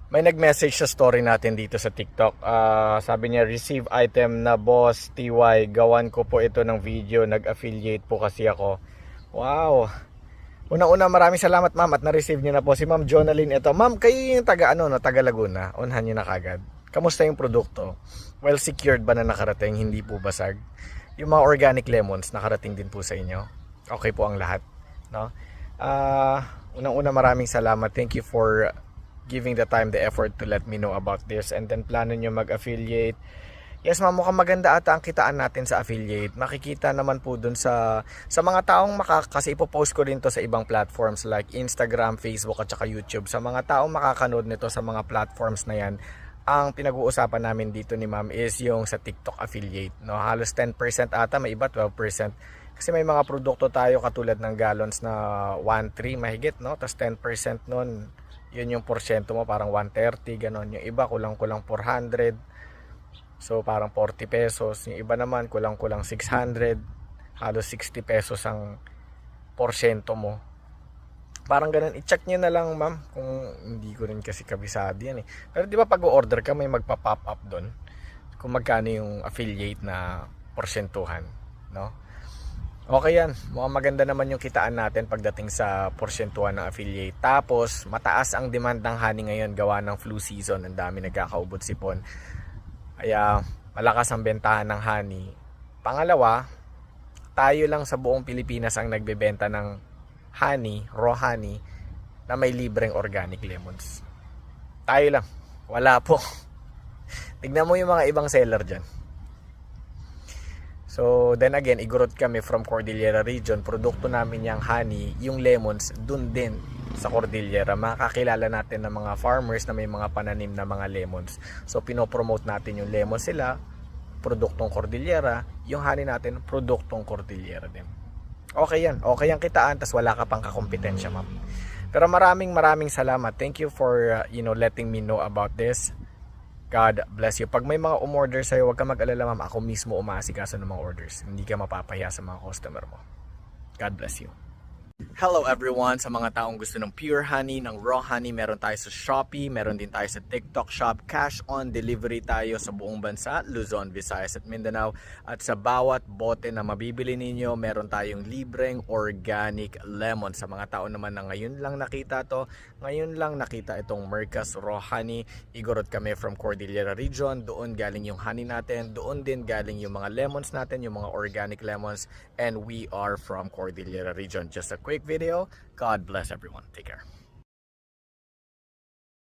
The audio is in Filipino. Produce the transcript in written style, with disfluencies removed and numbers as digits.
May nag-message sa story natin dito sa TikTok. Sabi niya, receive item na boss TY. Gawan ko po ito ng video. Nag-affiliate po kasi ako. Wow. Una-una, maraming salamat ma'am at na-receive niyo na po si Ma'am Jonalyn ito. Ma'am, kayo yung taga Laguna. Unhan niyo na kagad. Kamusta yung produkto? Well secured ba na nakarating? Hindi po basag? Yung mga organic lemons nakarating din po sa inyo? Okay po ang lahat, no? Unang-una, maraming salamat. Thank you for giving the time, the effort to let me know about this. And then plano nyo mag-affiliate. Yes ma'am, mukhang maganda ata ang kitaan natin sa affiliate. Makikita naman po dun sa mga taong kasi ipopost ko rin to sa ibang platforms like Instagram, Facebook at saka YouTube. Sa mga taong makakanood nito sa mga platforms na yan, ang pinag-uusapan namin dito ni ma'am is yung sa TikTok affiliate, no? Halos 10% ata, may iba 12%. Kasi may mga produkto tayo katulad ng gallons na 1.3 mahigit, no? Tapos 10% nun, yun yung porsyento mo, parang 130, ganon. Yung iba kulang-kulang 400, so parang 40 pesos. Yung iba naman kulang-kulang 600, halos 60 pesos ang porsyento mo. Parang ganun, i-check nyo na lang ma'am, kung hindi ko rin kasi kabisado yan eh. Pero di ba pag o-order ka, may magpa-pop up doon kung magkano yung affiliate na porsyentuhan, no? Okay yan, mukhang maganda naman yung kitaan natin pagdating sa porsyentuhan ng affiliate. Tapos mataas ang demand ng honey ngayon gawa ng flu season, ang dami nagkakaubot sipon, kaya malakas ang bentahan ng honey. Pangalawa, tayo lang sa buong Pilipinas ang nagbebenta ng honey, raw honey na may libreng organic lemons. Tayo lang, wala po. Tignan mo yung mga ibang seller dyan. So then again, igurot kami from Cordillera region. Produkto namin yung honey, yung lemons dun din sa Cordillera. Makakilala natin ng mga farmers na may mga pananim na mga lemons. So pinopromote natin yung lemons sila, produktong Cordillera. Yung honey natin, produktong Cordillera din. Okay yan, okay ang kitaan, tas wala ka pang kakompetensya ma'am. Pero maraming salamat. Thank you for letting me know about this. God bless you. Pag may mga umorder sa'yo, huwag ka mag-alala ma'am. Ako mismo umaasikaso ng mga orders. Hindi ka mapapahiya sa mga customer mo. God bless you. Hello everyone, sa mga taong gusto ng pure honey, ng raw honey, meron tayo sa Shopee, meron din tayo sa TikTok Shop. Cash on delivery tayo sa buong bansa, Luzon, Visayas at Mindanao. At sa bawat bote na mabibili ninyo, meron tayong libreng organic lemon. Sa mga tao naman na ngayon lang nakita itong Mercas Raw Honey, igorot kami from Cordillera region. Doon galing yung honey natin, doon din galing yung mga lemons natin, yung mga organic lemons, and we are from Cordillera region. Just a quick video. God bless everyone. Take care.